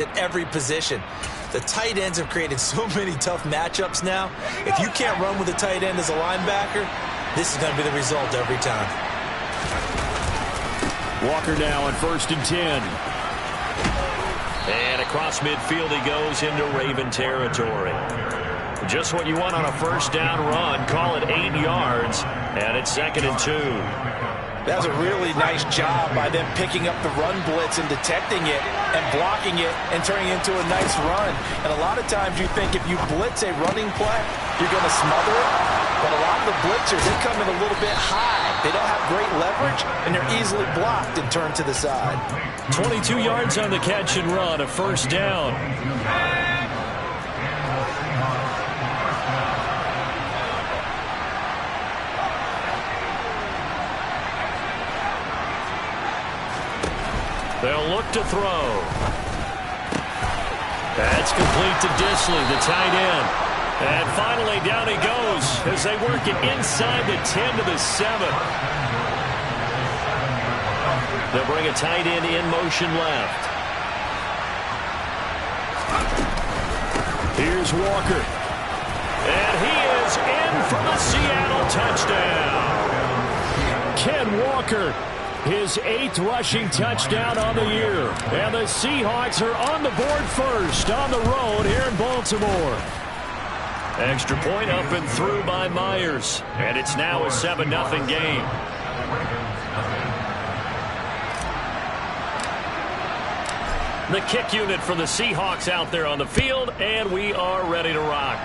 at every position. The tight ends have created so many tough matchups now. If you can't run with a tight end as a linebacker, this is going to be the result every time. Walker now on 1st and 10. And across midfield he goes into Raven territory. Just what you want on a first down run. Call it 8 yards, and it's 2nd and 2. That was a really nice job by them picking up the run blitz and detecting it and blocking it and turning it into a nice run. And a lot of times you think if you blitz a running play, you're going to smother it. But a lot of the blitzers, they come in a little bit high. They don't have great leverage, and they're easily blocked and turned to the side. 22 yards on the catch and run, a first down. They'll look to throw. That's complete to Disley, the tight end. And finally, down he goes as they work it inside the 10 to the 7. They'll bring a tight end in motion left. Here's Walker. And he is in for the Seattle touchdown. Ken Walker, his 8th rushing touchdown on the year. And the Seahawks are on the board first on the road here in Baltimore. Extra point up and through by Myers. And it's now a 7-0 game. The kick unit for the Seahawks out there on the field, and we are ready to rock.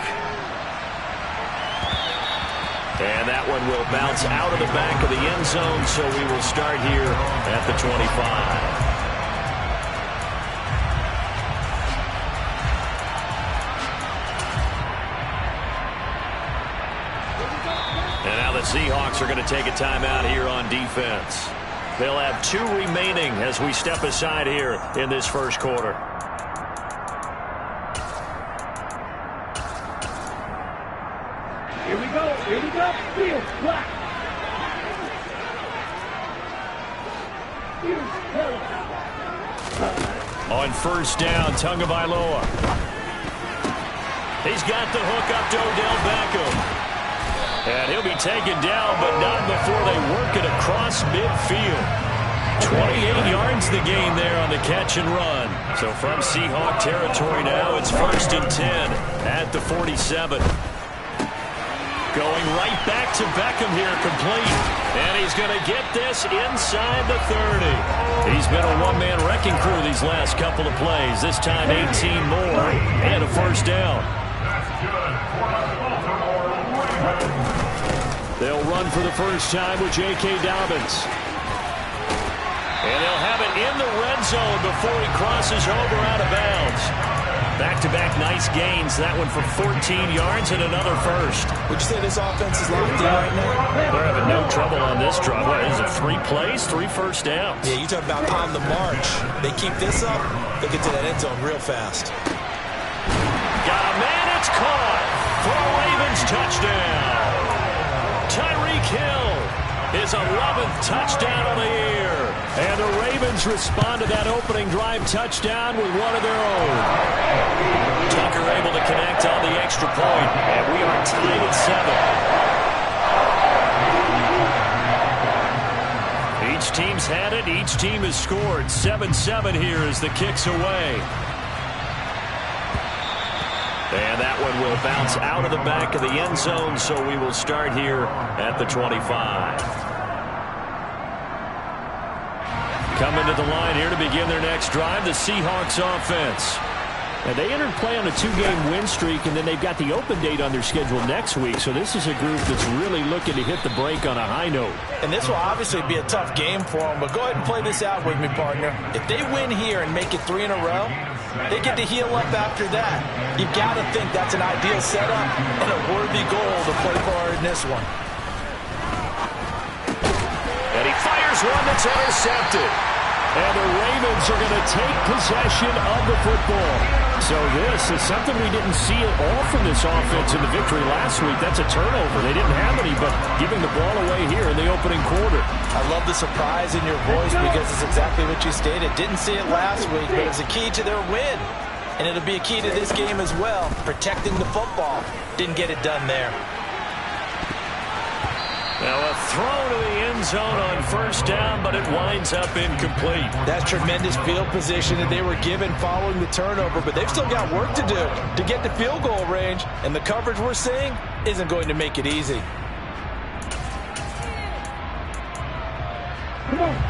And that one will bounce out of the back of the end zone, so we will start here at the 25. And now the Seahawks are going to take a timeout here on defense. They'll have 2 remaining as we step aside here in this first quarter. Here we go. Field, black. On first down, Tagovailoa. He's got the hook up to Odell Beckham. And he'll be taken down, but not before they work it across midfield. 28 yards the gain there on the catch and run. So from Seahawk territory now, it's 1st and 10 at the 47. Going right back to Beckham here, complete. And he's going to get this inside the 30. He's been a one-man wrecking crew these last couple of plays. This time 18 more and a first down. They'll run for the first time with J.K. Dobbins. And they'll have it in the red zone before he crosses over out of bounds. Back-to-back nice gains. That one for 14 yards and another first. Would you say this offense is locked in right now? They're having no trouble on this drive. What is it, 3 plays, 3 first downs? Yeah, you talk about on the march. They keep this up, they'll get to that end zone real fast. Got a man, it's caught for a Ravens touchdown. Tyreek Hill, his 11th touchdown of the year. And the Ravens respond to that opening drive touchdown with one of their own. Tucker able to connect on the extra point, and we are tied at 7. Each team's had it. Each team has scored. 7-7 here as the kick's away. And that one will bounce out of the back of the end zone, so we will start here at the 25. Coming to the line here to begin their next drive, the Seahawks offense. And they entered play on a 2-game win streak, and then they've got the open date on their schedule next week. So this is a group that's really looking to hit the break on a high note. And this will obviously be a tough game for them, but go ahead and play this out with me, partner. If they win here and make it 3 in a row, they get to heal up after that. You've got to think that's an ideal setup and a worthy goal to play for in this one. And he fires one that's intercepted. And the Ravens are going to take possession of the football. So this is something we didn't see at all from this offense in the victory last week. That's a turnover. They didn't have any, but giving the ball away here in the opening quarter. I love the surprise in your voice because it's exactly what you stated. Didn't see it last week, but it's a key to their win. And it'll be a key to this game as well, protecting the football. Didn't get it done there. Now a throw to the end zone on first down, but it winds up incomplete. That's tremendous field position that they were given following the turnover, but they've still got work to do to get to field goal range, and the coverage we're seeing isn't going to make it easy.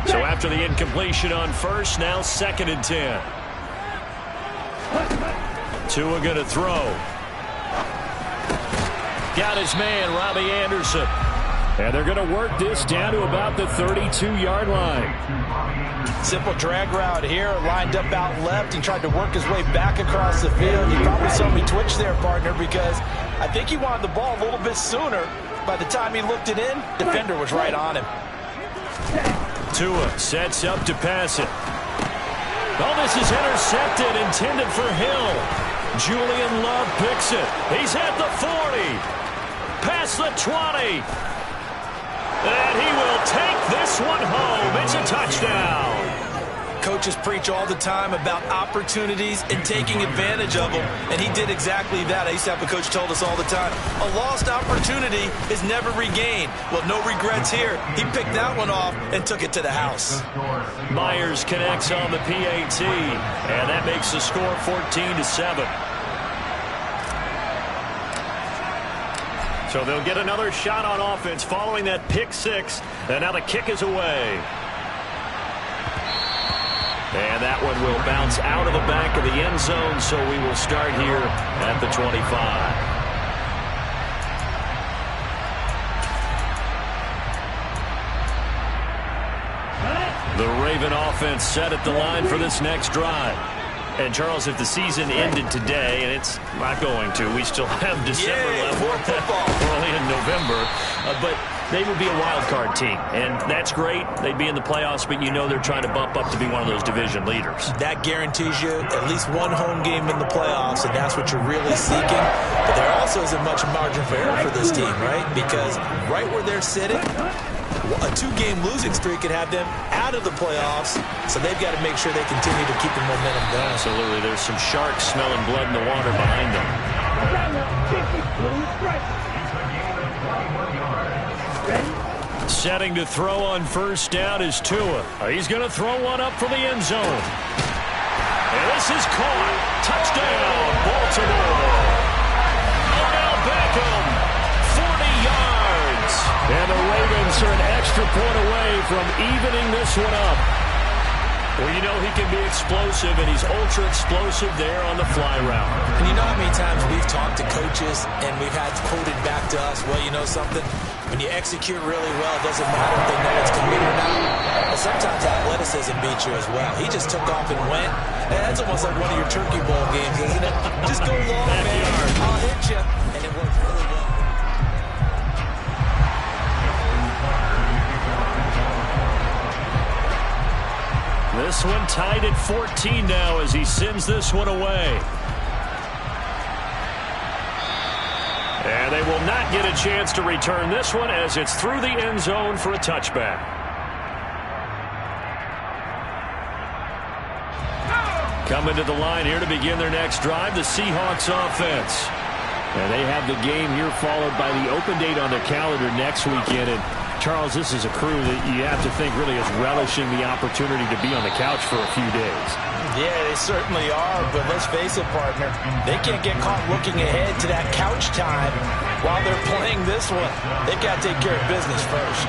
So after the incompletion on first, now 2nd and 10. Tua going to throw. Got his man, Robbie Anderson. And they're going to work this down to about the 32-yard line. Simple drag route here, lined up out left and tried to work his way back across the field. You probably saw me twitch there, partner, because I think he wanted the ball a little bit sooner. By the time he looked it in, defender was right on him. Tua sets up to pass it. Oh, this is intercepted, intended for Hill. Julian Love picks it. He's at the 40. Past the 20. And he will take this one home. It's a touchdown. Coaches preach all the time about opportunities and taking advantage of them, and he did exactly that. I used to have a coach told us all the time, a lost opportunity is never regained. Well, no regrets here. He picked that one off and took it to the house. Myers connects on the PAT, and that makes the score 14-7. So they'll get another shot on offense following that pick six, and now the kick is away. And that one will bounce out of the back of the end zone, so we will start here at the 25. The Raven offense set at the line for this next drive. And, Charles, if the season ended today, and it's not going to, we still have December left, early in November, but they would be a wild card team, and that's great. They'd be in the playoffs, but you know they're trying to bump up to be one of those division leaders. That guarantees you at least one home game in the playoffs, and that's what you're really seeking. But there also isn't much margin for error for this team, right? Because right where they're sitting, a two-game losing streak could have them out of the playoffs, so they've got to make sure they continue to keep the momentum going. Absolutely. There's some sharks smelling blood in the water behind them. Setting to throw on first down is Tua. He's going to throw one up for the end zone. And this is caught. Touchdown, Baltimore. Odell Beckham, 40 yards. And the Ravens are an extra point away from evening this one up. Well, you know he can be explosive, and he's ultra-explosive there on the fly route. And you know how many times we've talked to coaches and we've had quoted back to us, well, you know something? When you execute really well, it doesn't matter if they know it's coming or not. But sometimes athleticism beats you as well. He just took off and went. And that's almost like one of your Turkey Bowl games, isn't it? Just go long, man. I'll hit you. And it worked really well. This one tied at 14 now as he sends this one away. And they will not get a chance to return this one as it's through the end zone for a touchback. Coming to the line here to begin their next drive, the Seahawks offense. And they have the game here followed by the open date on their calendar next weekend. And Charles, this is a crew that you have to think really is relishing the opportunity to be on the couch for a few days. Yeah, they certainly are, but let's face it, partner. They can't get caught looking ahead to that couch time while they're playing this one. They've got to take care of business first.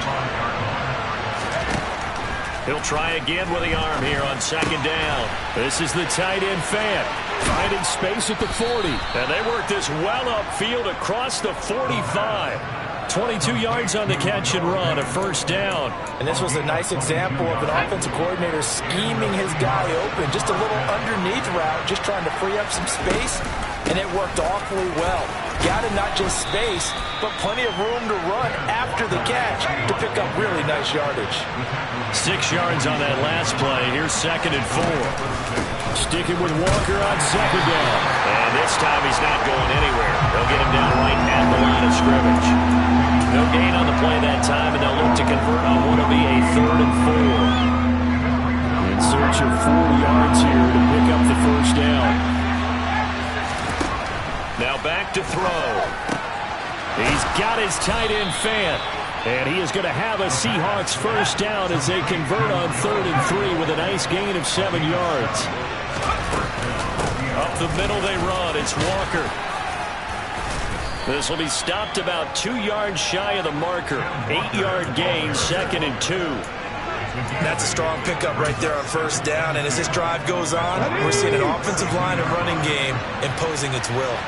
He'll try again with the arm here on second down. This is the tight end fan. Finding space at the 40. And they work this well upfield across the 45. 22 yards on the catch and run, a first down. And this was a nice example of an offensive coordinator scheming his guy open. Just a little underneath route, just trying to free up some space. and it worked awfully well. Got him not just space, but plenty of room to run after the catch to pick up really nice yardage. 6 yards on that last play. Here's 2nd and 4. Sticking with Walker on 2nd down. And this time he's not going anywhere. They'll get him down right at the line of scrimmage. No gain on the play that time, and they'll look to convert on what will be a 3rd and 4. In search of 4 yards here to pick up the first down. Now back to throw. He's got his tight end Fant. And he is going to have a Seahawks first down as they convert on 3rd and 3 with a nice gain of 7 yards. Up the middle they run. It's Walker. This will be stopped about 2 yards shy of the marker. 8-yard gain, 2nd and 2. That's a strong pickup right there on first down. And as this drive goes on, we're seeing an offensive line and running game imposing its will.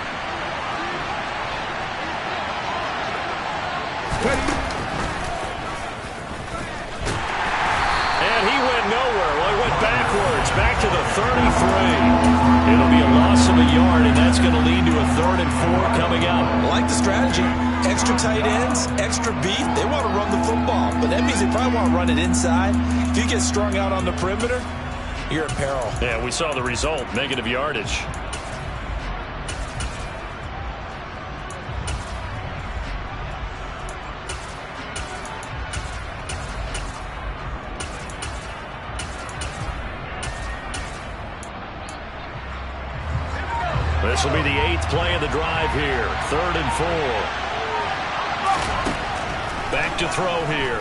And he went nowhere. Well, he went backwards, back to the 33. It'll be a loss of a yard, and that's going to lead to a 3rd and 4 coming up. I like the strategy. Extra tight ends, extra beef. They want to run the football, but that means they probably want to run it inside. If you get strung out on the perimeter, you're in peril. Yeah, we saw the result, negative yardage. This will be the 8th play of the drive here. 3rd and 4. Back to throw here.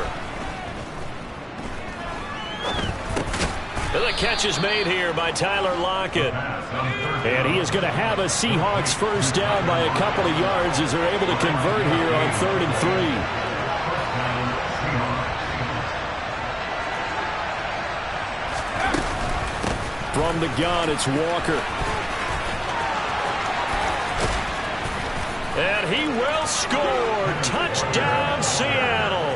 And the catch is made here by Tyler Lockett. And he is going to have a Seahawks first down by a couple of yards as they're able to convert here on 3rd and 3. From the gun, it's Walker. And he will score. Touchdown, Seattle.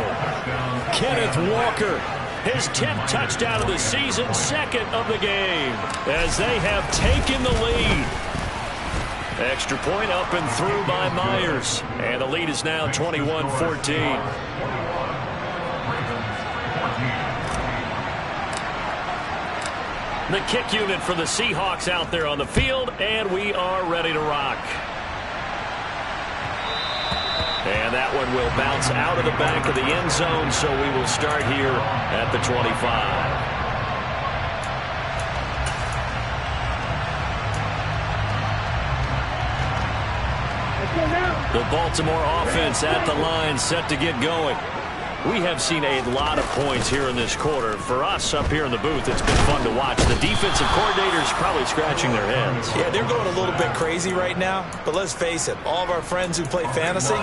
Kenneth Walker, his 10th touchdown of the season, 2nd of the game, as they have taken the lead. Extra point up and through by Myers. And the lead is now 21-14. The kick unit for the Seahawks out there on the field, and we are ready to rock. And that one will bounce out of the back of the end zone, so we will start here at the 25. The Baltimore offense at the line, set to get going. We have seen a lot of points here in this quarter. For us up here in the booth, it's been fun to watch. The defensive coordinators probably scratching their heads. Yeah, they're going a little bit crazy right now. But let's face it, all of our friends who play fantasy,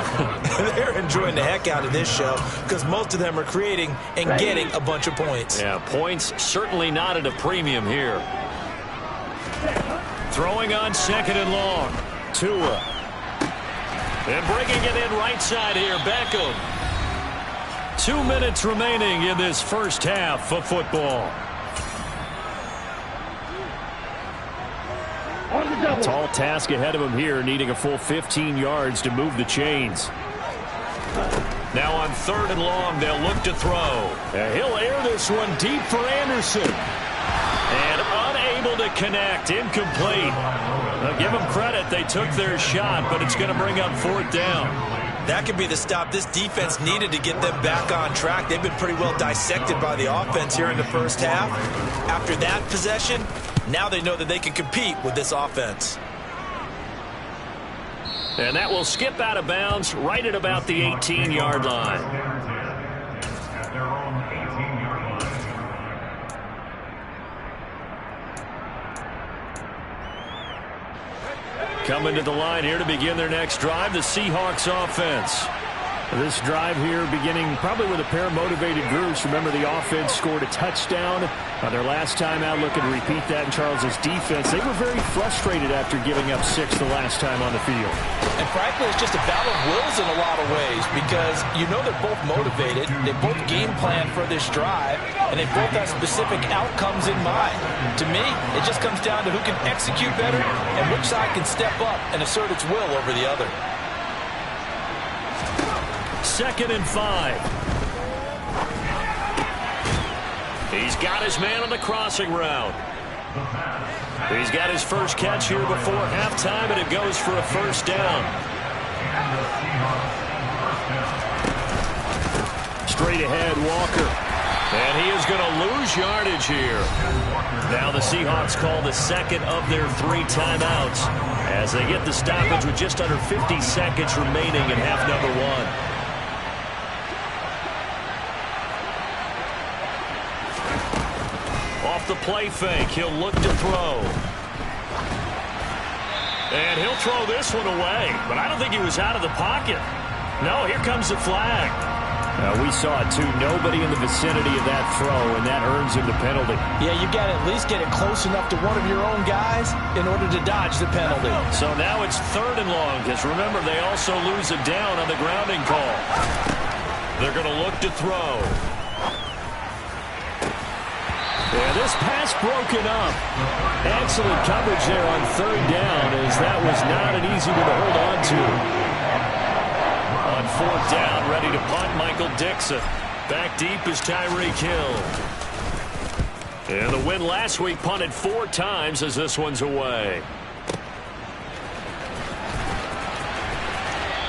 they're enjoying the heck out of this show because most of them are creating and getting a bunch of points. Yeah, points certainly not at a premium here. Throwing on 2nd and long. Tua. And bringing it in right side here, Beckham. 2 minutes remaining in this first half of football. Tall task ahead of him here, needing a full 15 yards to move the chains. Now on 3rd and long, they'll look to throw. And he'll air this one deep for Anderson. And unable to connect, incomplete. Now give them credit, they took their shot, but it's going to bring up 4th down. That could be the stop this defense needed to get them back on track. They've been pretty well dissected by the offense here in the first half. After that possession, now they know that they can compete with this offense. And that will skip out of bounds right at about the 18-yard line. Coming to the line here to begin their next drive, the Seahawks offense. This drive here beginning probably with a pair of motivated groups. Remember, the offense scored a touchdown Their last time out, looking to repeat that in Charles's defense. They were very frustrated after giving up 6 the last time on the field. And frankly, it's just a battle of wills in a lot of ways because you know they're both motivated. They both game plan for this drive, and they both have specific outcomes in mind. To me, it just comes down to who can execute better and which side can step up and assert its will over the other. 2nd and 5. He's got his man on the crossing route. He's got his first catch here before halftime, and it goes for a first down. Straight ahead, Walker. And he is going to lose yardage here. Now the Seahawks call the second of their 3 timeouts as they get the stoppage with just under 50 seconds remaining in half number 1. The play fake. He'll look to throw. And he'll throw this one away. But I don't think he was out of the pocket. No, here comes the flag. We saw it, too. Nobody in the vicinity of that throw, and that earns him the penalty. Yeah, you've got to at least get it close enough to one of your own guys in order to dodge the penalty. So now it's 3rd and long, because remember, they also lose a down on the grounding call. They're going to look to throw. Yeah, this pass broken up. Excellent coverage there on 3rd down, as that was not an easy one to hold on to. On 4th down, ready to punt, Michael Dixon. Back deep is Tyreek Hill. And the win last week punted 4 times as this one's away.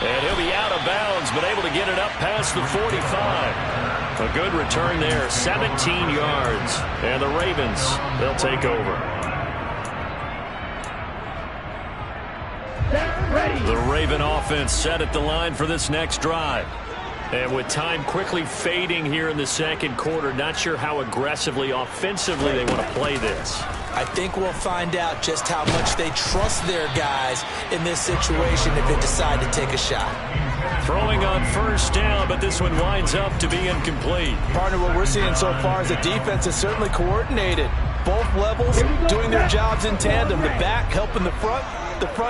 And he'll be out of bounds, but able to get it up past the 45. A good return there, 17 yards. And the Ravens, they'll take over. The Raven offense set at the line for this next drive. And with time quickly fading here in the 2nd quarter, not sure how aggressively, offensively they want to play this. I think we'll find out just how much they trust their guys in this situation if they decide to take a shot. Throwing on 1st down, but this one winds up to be incomplete. Partner, what we're seeing so far is the defense is certainly coordinated. Both levels doing their jobs in tandem. The back helping the front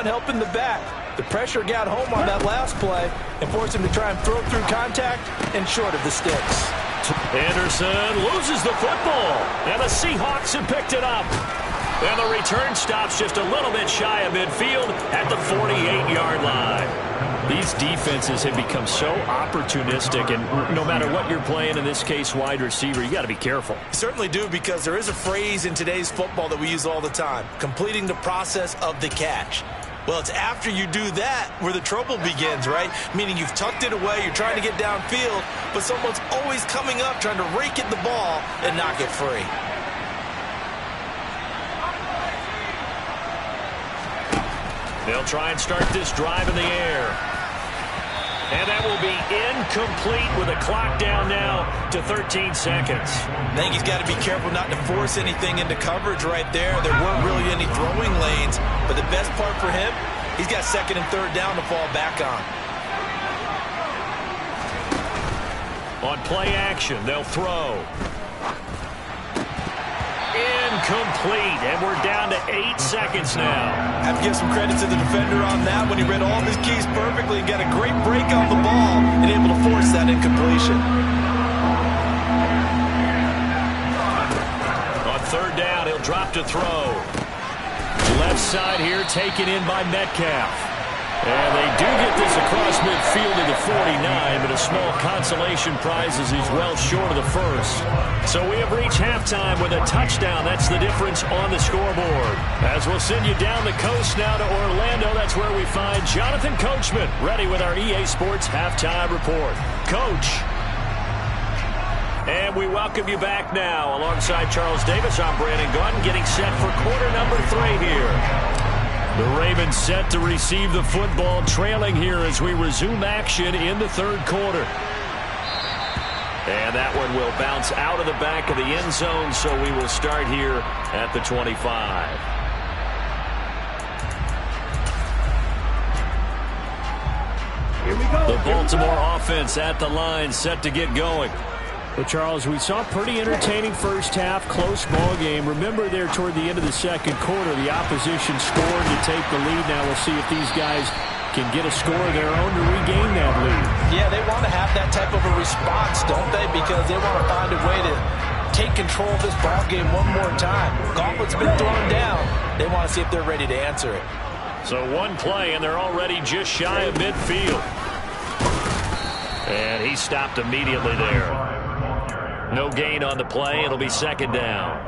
helping the back. The pressure got home on that last play and forced him to try and throw through contact and short of the sticks. Anderson loses the football, and the Seahawks have picked it up. And the return stops just a little bit shy of midfield at the 48-yard line. These defenses have become so opportunistic, and no matter what you're playing, in this case wide receiver, you got to be careful. You certainly do, because there is a phrase in today's football that we use all the time: completing the process of the catch. Well, it's after you do that where the trouble begins, right? Meaning you've tucked it away, you're trying to get downfield, but someone's always coming up trying to rake at the ball and knock it free. They'll try and start this drive in the air. And that will be incomplete with a clock down now to 13 seconds. I think he's got to be careful not to force anything into coverage right there. There weren't really any throwing lanes, but the best part for him, he's got 2nd and 3rd down to fall back on. On play action, they'll throw. Incomplete, and we're down to 8 seconds now. I have to give some credit to the defender on that when he read all of his keys perfectly and got a great break on the ball and able to force that incompletion. On 3rd down, he'll drop to throw. Left side here taken in by Metcalf. And they do get this across midfield to the 49, but a small consolation prize as he's well short of the first. So we have reached halftime with a touchdown. That's the difference on the scoreboard. As we'll send you down the coast now to Orlando, that's where we find Jonathan Coachman, ready with our EA Sports Halftime Report. Coach. And we welcome you back now. Alongside Charles Davis, I'm Brandon Gaudin, getting set for quarter number 3 here. The Ravens set to receive the football, trailing here as we resume action in the 3rd quarter. And that one will bounce out of the back of the end zone, so we will start here at the 25. Here we go. The Baltimore offense at the line, set to get going. Well, Charles, we saw a pretty entertaining first half, close ball game. Remember there toward the end of the second quarter, the opposition scored to take the lead. Now we'll see if these guys can get a score of their own to regain that lead. Yeah, they want to have that type of a response, don't they? Because they want to find a way to take control of this ball game one more time. Gauntlet's been thrown down. They want to see if they're ready to answer it. So one play, and they're already just shy of midfield. And he stopped immediately there. No gain on the play. It'll be second down.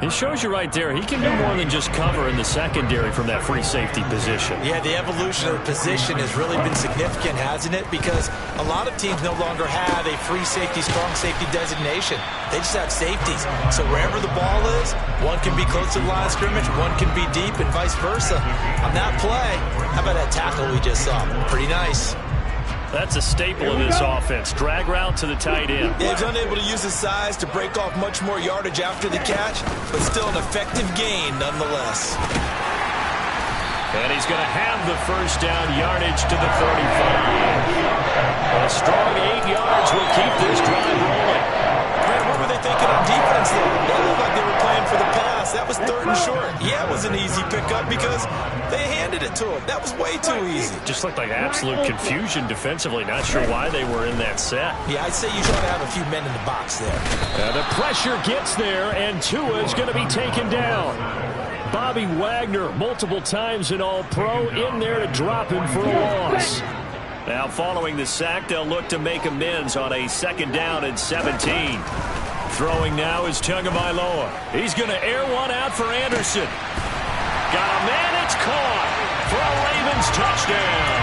It shows you right there, he can do more than just cover in the secondary from that free safety position. Yeah, the evolution of the position has really been significant, hasn't it? Because a lot of teams no longer have a free safety, strong safety designation. They just have safeties. So wherever the ball is, one can be close to the line of scrimmage, one can be deep, and vice versa. On that play, how about that tackle we just saw? Pretty nice. That's a staple of this offense. Drag route to the tight end. Yeah, he's unable to use his size to break off much more yardage after the catch, but still an effective gain nonetheless. And he's going to have the first down, yardage to the 35. A strong 8 yards will keep this drive rolling. Man, what were they thinking on defense there? They looked like they were playing for the pass. That was 3rd and short. Yeah, it was an easy pickup because they handed it to him. That was way too easy. Just looked like absolute confusion defensively. Not sure why they were in that set. Yeah, I'd say you try to have a few men in the box there. The pressure gets there, and Tua is going to be taken down. Bobby Wagner, multiple times an All-Pro, in there to drop him for a loss. Now following the sack, they'll look to make amends on a 2nd down and 17. Throwing now is Tagovailoa. He's going to air one out for Anderson. Got a man, it's caught for a Ravens touchdown.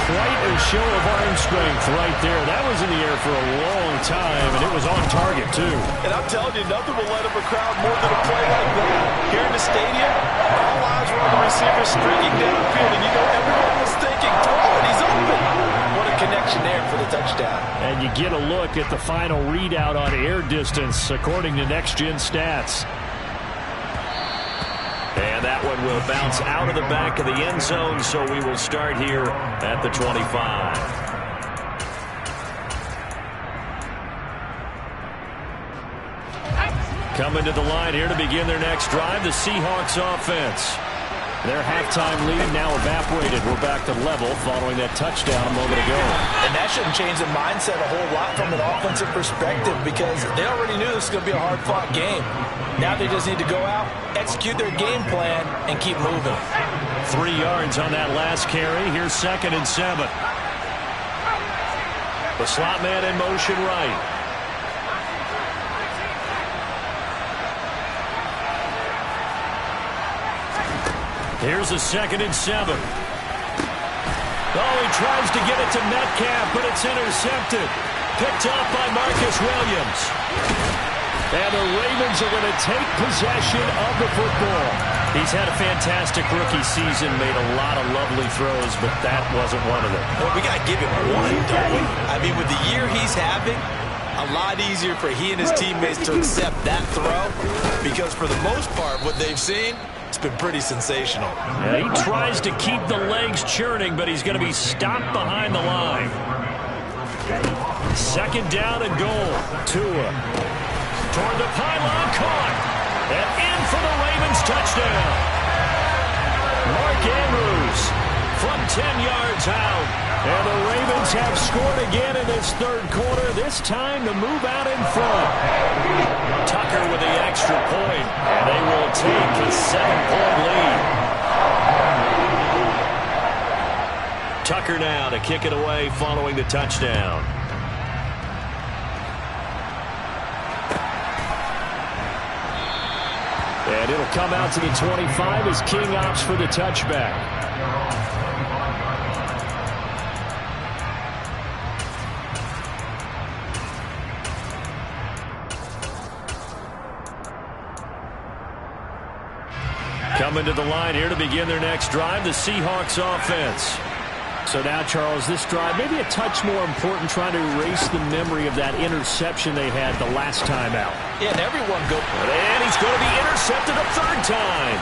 Quite a show of arm strength right there. That was in the air for a long time, and it was on target, too. And I'm telling you, nothing will light up a crowd more than a play like that. Here in the stadium, all eyes were on the receiver streaking downfield, and you know everyone was thinking, throw it, he's open. What a connection there for the touchdown. And you get a look at the final readout on air distance, according to Next Gen Stats. And that one will bounce out of the back of the end zone, so we will start here at the 25. Coming to the line here to begin their next drive, the Seahawks offense. Their halftime lead now evaporated. We're back to level following that touchdown a moment ago. And that shouldn't change the mindset a whole lot from an offensive perspective because they already knew this was going to be a hard-fought game. Now they just need to go out, execute their game plan, and keep moving. 3 yards on that last carry. Here's 2nd and 7. The slot man in motion right. Here's a 2nd and 7. Oh, he tries to get it to Metcalf, but it's intercepted. Picked off by Marcus Williams. And the Ravens are going to take possession of the football. He's had a fantastic rookie season, made a lot of lovely throws, but that wasn't one of them. Well, we got to give him one, don't we? I mean, with the year he's having, a lot easier for he and his teammates to accept that throw because for the most part, what they've seen, it's been pretty sensational. Yeah, he tries to keep the legs churning, but he's going to be stopped behind the line. 2nd down and goal. Tua toward the pylon, caught. And in for the Ravens touchdown. Mark Andrews from 10 yards out. And the Ravens have scored again in this 3rd quarter, this time to move out in front. Tucker with the extra point, and they will take a 7-point lead. Tucker now to kick it away following the touchdown. And it'll come out to the 25 as King opts for the touchback. Coming to the line here to begin their next drive, the Seahawks offense. So now, Charles, this drive maybe a touch more important, trying to erase the memory of that interception they had the last time out. Yeah, and everyone go. And he's going to be intercepted a 3rd time.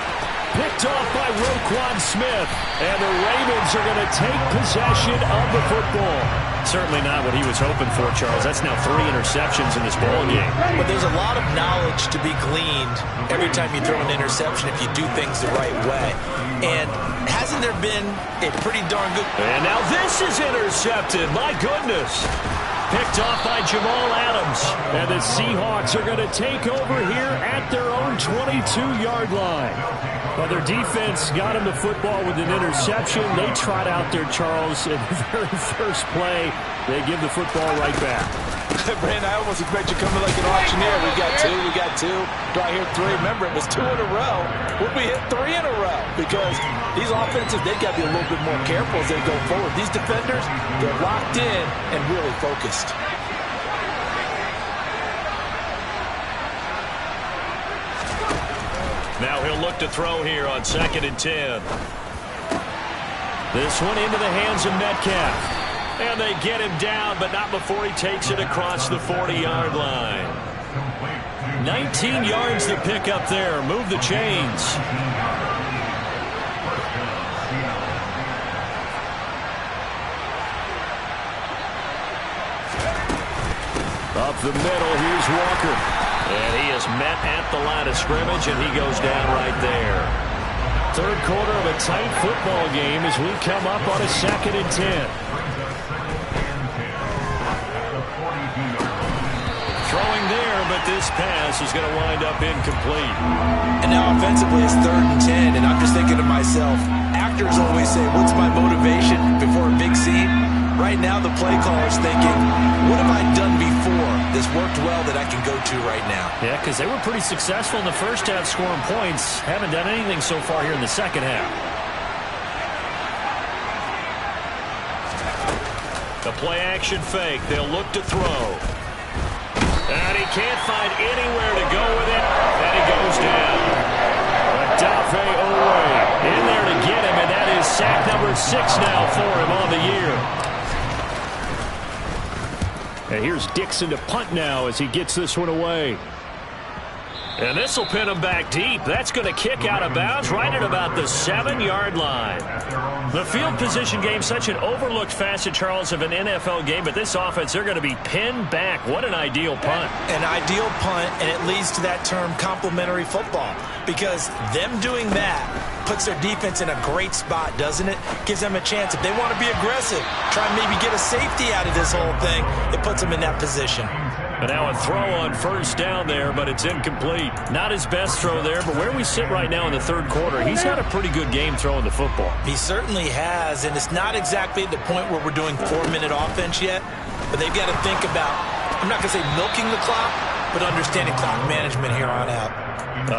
picked off by Roquan Smith. And the Ravens are going to take possession of the football. Certainly not what he was hoping for, Charles. That's now 3 interceptions in this ball game. But there's a lot of knowledge to be gleaned every time you throw an interception if you do things the right way. And hasn't there been a pretty darn good... And now this is intercepted. My goodness. Picked off by Jamal Adams. And the Seahawks are going to take over here at their own 22-yard line. Well, their defense got him the football with an interception. They trot out there, Charles, in the very first play. They give the football right back. Brandon, I almost expect you coming like an auctioneer. We got two. Do I hear 3? Remember, it was 2 in a row. We'll be hit 3 in a row because these offenses, they've got to be a little bit more careful as they go forward. These defenders, they're locked in and really focused. Now he'll look to throw here on 2nd and 10. This one into the hands of Metcalf. And they get him down, but not before he takes it across the 40-yard line. 19 yards to pick up there. Move the chains. Up the middle, here's Walker. And he is met at the line of scrimmage, and he goes down right there. Third quarter of a tight football game as we come up on a 2nd and 10. Throwing there, but this pass is going to wind up incomplete. And now offensively it's 3rd and 10, and I'm just thinking to myself, actors always say, what's my motivation before a big scene? Right now the play caller's thinking, what have I done before this worked well that I can go to right now? Yeah, because they were pretty successful in the first half scoring points. Haven't done anything so far here in the second half. The play action fake. They'll look to throw. And he can't find anywhere to go with it. And he goes down. Dafe Owe in there to get him, and that is sack number 6 now for him on the year. And here's Dixon to punt now as he gets this one away. And this will pin him back deep. That's going to kick out of bounds right at about the 7-yard line. The field position game, such an overlooked facet, Charles, of an NFL game. But this offense, they're going to be pinned back. What an ideal punt. An ideal punt, and it leads to that term complementary football. Because them doing that puts their defense in a great spot, doesn't it? Gives them a chance. If they want to be aggressive, try and maybe get a safety out of this whole thing, it puts them in that position. And now a throw on 1st down there, but it's incomplete. Not his best throw there, but where we sit right now in the 3rd quarter, he's had a pretty good game throwing the football. He certainly has, and it's not exactly at the point where we're doing 4-minute offense yet, but they've got to think about, I'm not going to say milking the clock, but understanding clock management here on out.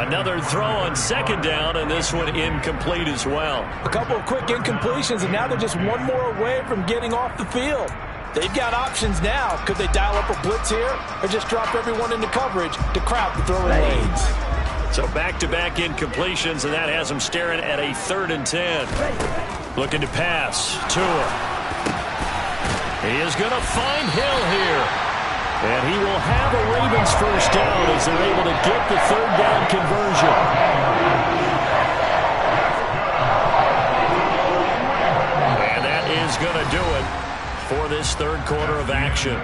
Another throw on 2nd down, and this one incomplete as well. A couple of quick incompletions, and now they're just one more away from getting off the field. They've got options now. Could they dial up a blitz here or just drop everyone into coverage to crowd the throwing lanes? So back-to-back incompletions, and that has them staring at a 3rd and 10. Looking to pass. Tua. He is going to find Hill here. And he will have a Ravens 1st down as they're able to get the 3rd down conversion. And that is going to do it for this 3rd quarter of action.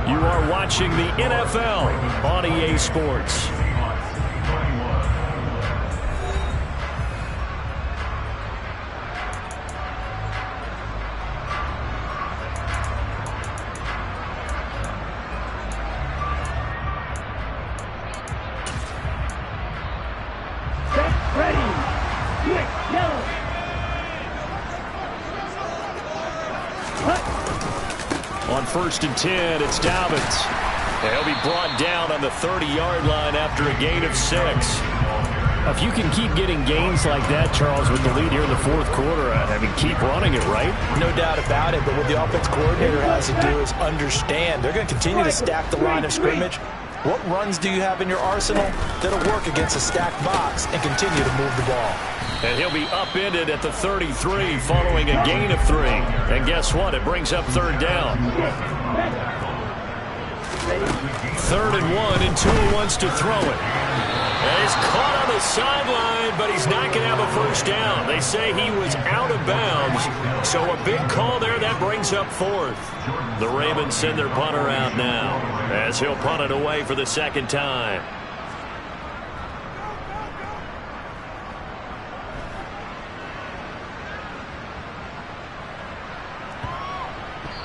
You are watching the NFL on EA Sports. On 1st and 10, it's Dobbins. And he'll be brought down on the 30-yard line after a gain of 6. If you can keep getting gains like that, Charles, with the lead here in the 4th quarter, I mean, keep running it, right? No doubt about it, but what the offense coordinator has to do is understand. They're going to continue to stack the line of scrimmage. What runs do you have in your arsenal that'll work against a stacked box and continue to move the ball? And he'll be upended at the 33 following a gain of 3. And guess what? It brings up 3rd down. 3rd and 1, and Tua wants to throw it. And he's caught on the sideline, but he's not going to have a first down. They say he was out of bounds, so a big call there. That brings up fourth. The Ravens send their punter out now as he'll punt it away for the second time.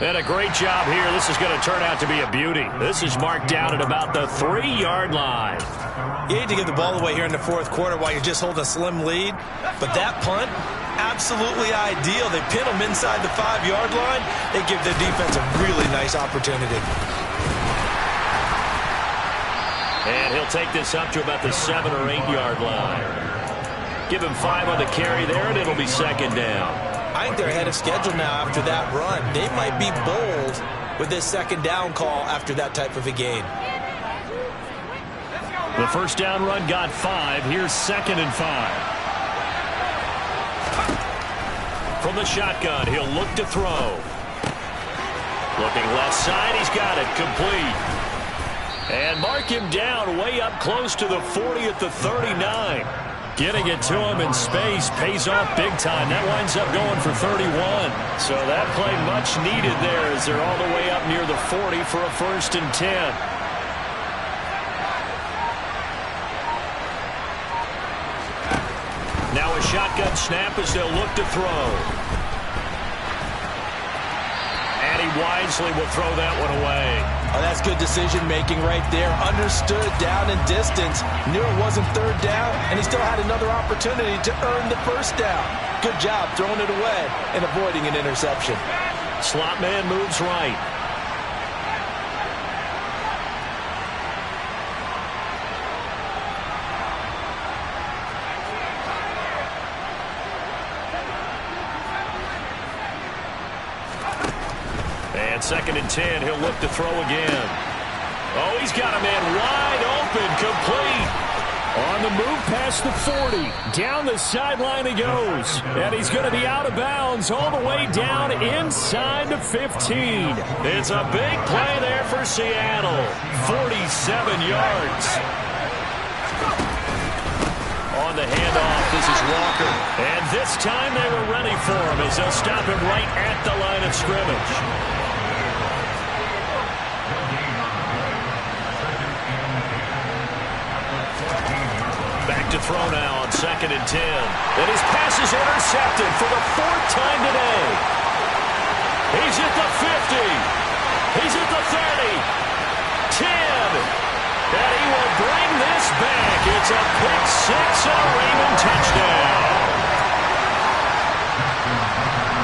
And a great job here. This is going to turn out to be a beauty. This is marked down at about the 3-yard line. You hate to give the ball away here in the fourth quarter while you're just holding a slim lead, but that punt, absolutely ideal. They pin them inside the 5-yard line. They give their defense a really nice opportunity. And he'll take this up to about the 7- or 8-yard line. Give him 5 on the carry there, and it'll be second down. I think they're ahead of schedule now after that run. They might be bold with this second down call after that type of a game. The first down run got 5. Here's 2nd and 5. From the shotgun, he'll look to throw. Looking left side, he's got it, complete. And mark him down way up close to the 40 at the 39. Getting it to him in space pays off big time. That winds up going for 31. So that play much needed there as they're all the way up near the 40 for a 1st and 10. Now a shotgun snap as they'll look to throw. And he wisely will throw that one away. Oh, that's good decision-making right there. Understood down and distance. Knew it wasn't 3rd down, and he still had another opportunity to earn the 1st down. Good job throwing it away and avoiding an interception. Slot man moves right. And 2nd and 10, he'll look to throw again. Oh, he's got a man wide open, complete. On the move past the 40. Down the sideline he goes. And he's going to be out of bounds all the way down inside the 15. It's a big play there for Seattle. 47 yards. On the handoff, this is Walker. And this time they were ready for him as they'll stop him right at the line of scrimmage. Back to throw now on 2nd and 10. And his pass is intercepted for the 4th time today. He's at the 50. He's at the 30. 10. And he will bring this back. It's a pick 6 and a Raven touchdown.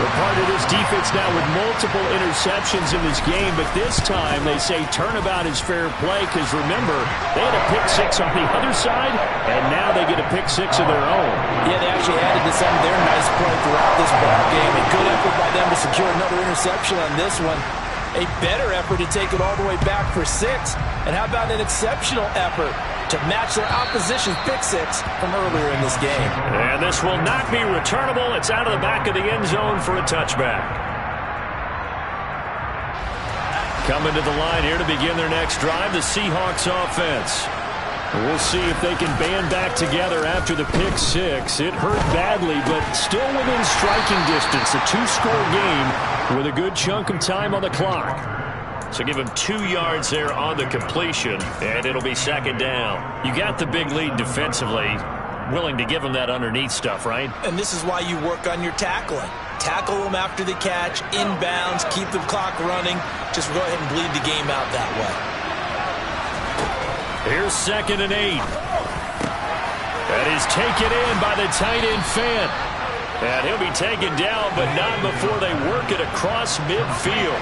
We're part of this defense now with multiple interceptions in this game, but this time they say turnabout is fair play because, remember, they had a pick 6 on the other side, and now they get a pick 6 of their own. Yeah, they actually added to some of their nice play throughout this ball game. A good effort by them to secure another interception on this one. A better effort to take it all the way back for 6. And how about an exceptional effort to match their opposition's pick 6 from earlier in this game. And this will not be returnable. It's out of the back of the end zone for a touchback. Coming to the line here to begin their next drive, the Seahawks offense. We'll see if they can band back together after the pick 6. It hurt badly, but still within striking distance. A 2-score game with a good chunk of time on the clock. So give him 2 yards there on the completion, and it'll be 2nd down. You got the big lead defensively. Willing to give him that underneath stuff, right? And this is why you work on your tackling. Tackle them after the catch, inbounds, keep the clock running. Just go ahead and bleed the game out that way. Here's 2nd and 8. That is taken in by the tight end Fant. And he'll be taken down, but not before they work it across midfield.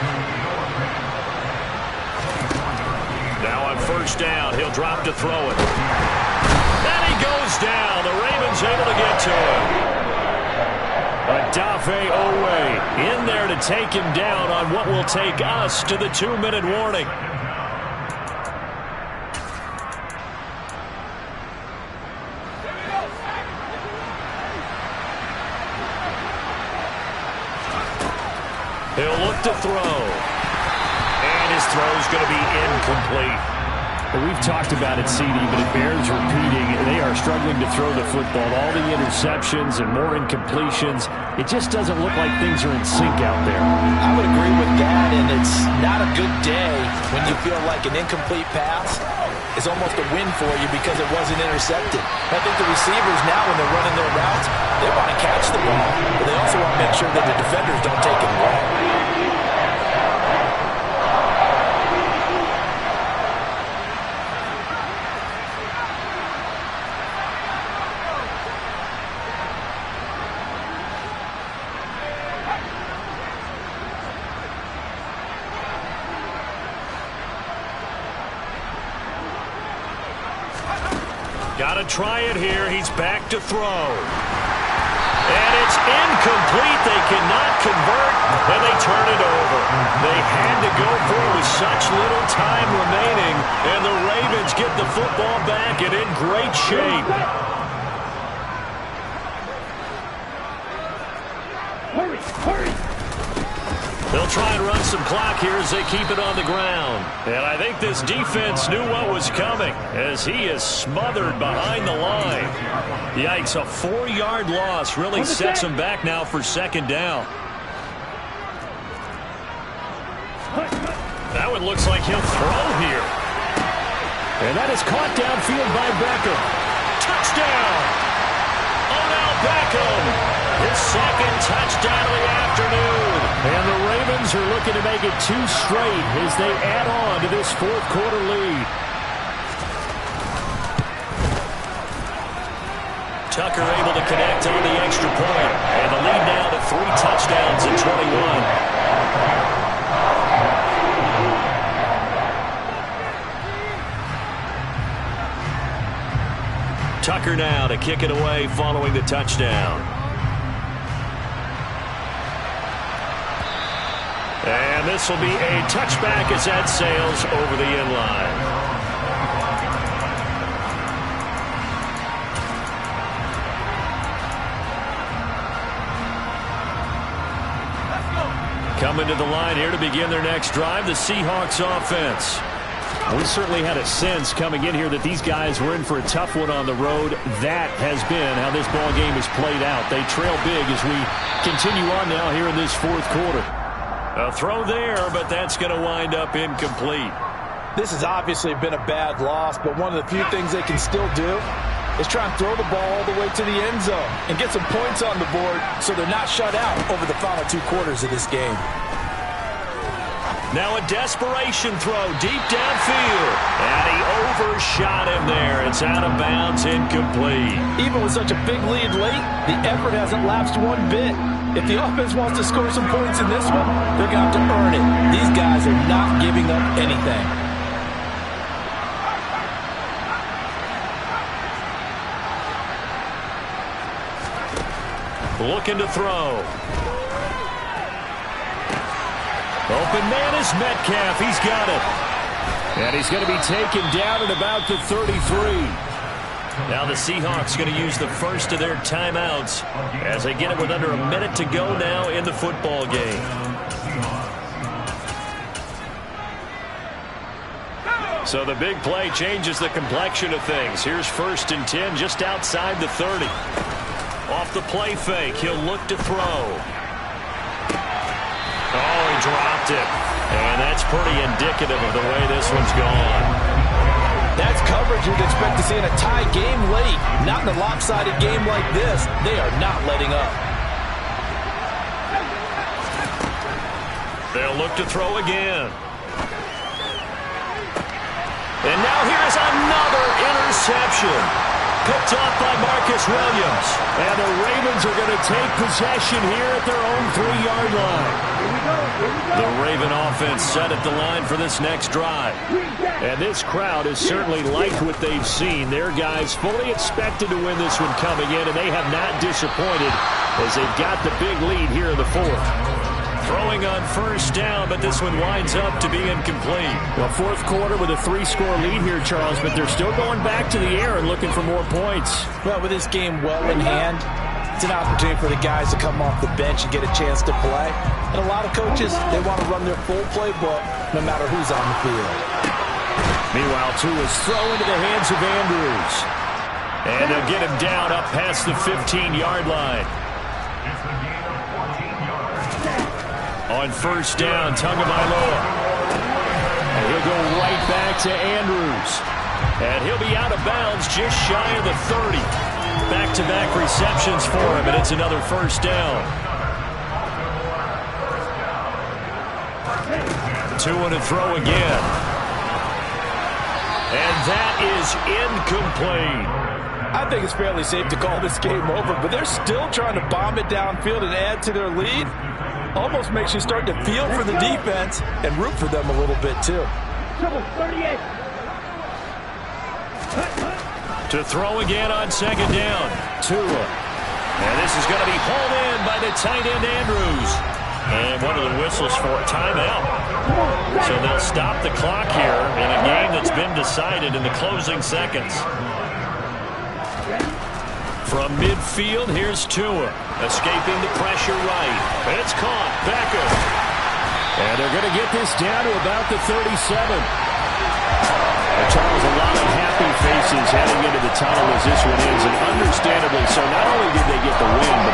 Now on 1st down, he'll drop to throw it. And he goes down. The Ravens able to get to him. Odafe Owe in there to take him down on what will take us to the 2-minute warning. He'll look to throw. And his throw is going to be incomplete. Well, we've talked about it, CD, but it bears repeating. They are struggling to throw the football. All the interceptions and more incompletions. It just doesn't look like things are in sync out there. I would agree with that, and it's not a good day when you feel like an incomplete pass is almost a win for you because it wasn't intercepted. I think the receivers now, when they're running their routes, they want to catch the ball, but they also want to make sure that the defenders don't take it away. Got to try it here. He's back to throw. And it's incomplete. They cannot convert, and they turn it over. They had to go for it with such little time remaining, and the Ravens get the football back and in great shape. Hurry, hurry. They'll try and run some clock here as they keep it on the ground. And I think this defense knew what was coming as he is smothered behind the line. Yikes, a 4-yard loss really sets him back now for second down. That one looks like he'll throw here. And that is caught downfield by Beckham. Touchdown! Odell Beckham! His second touchdown of the afternoon. And the Ravens are looking to make it 2 straight as they add on to this fourth-quarter lead. Tucker able to connect on the extra point. And the lead now to 3 touchdowns in 21. Tucker now to kick it away following the touchdown. And this will be a touchback as that sails over the end line. Coming to the line here to begin their next drive, the Seahawks offense. We certainly had a sense coming in here that these guys were in for a tough one on the road. That has been how this ball game has played out. They trail big as we continue on now here in this fourth quarter. A throw there, but that's going to wind up incomplete. This has obviously been a bad loss, but one of the few things they can still do is try and throw the ball all the way to the end zone and get some points on the board so they're not shut out over the final 2 quarters of this game. Now a desperation throw deep downfield. And he overshot him there. It's out of bounds, incomplete. Even with such a big lead late, the effort hasn't lapsed one bit. If the offense wants to score some points in this one, they're going to have to earn it. These guys are not giving up anything. Looking to throw. Open man is Metcalf. He's got it. And he's going to be taken down at about the 33. Now the Seahawks going to use the first of their timeouts as they get it with under a minute to go now in the football game. So the big play changes the complexion of things. Here's 1st and 10 just outside the 30. Off the play fake, he'll look to throw. Oh, he dropped it. And that's pretty indicative of the way this one's gone. That's coverage you'd expect to see in a tie game late. Not in a lopsided game like this. They are not letting up. They'll look to throw again. And now here's another interception. Picked off by Marcus Williams. And the Ravens are going to take possession here at their own 3-yard line. The Raven offense set at the line for this next drive. And this crowd has certainly liked what they've seen. Their guys fully expected to win this one coming in, and they have not disappointed as they've got the big lead here in the 4th. Throwing on 1st down, but this one winds up to be incomplete. Well, 4th quarter with a 3-score lead here, Charles, but they're still going back to the air and looking for more points. Well, with this game well in hand, it's an opportunity for the guys to come off the bench and get a chance to play. And a lot of coaches, they want to run their full playbook no matter who's on the field. Meanwhile, Tua's throw into the hands of Andrews. And they'll get him down up past the 15-yard line. On first down, Tagovailoa. And he'll go right back to Andrews. And he'll be out of bounds just shy of the 30. Back-to-back receptions for him, and it's another first down. Tua to throw again. And that is incomplete. I think it's fairly safe to call this game over, but they're still trying to bomb it downfield and add to their lead. Almost makes you start to feel for the defense and root for them a little bit, too. To throw again on second down. Tua. And this is going to be hauled in by the tight end, Andrews. And one of the whistles for a timeout. So they'll stop the clock here in a game that's been decided in the closing seconds. From midfield, here's Tua. Escaping the pressure right. It's caught. Becker. And they're going to get this down to about the 37. Charles, a lot of happy faces heading into the tunnel as this one ends, and understandably so. Not only did they get the win, but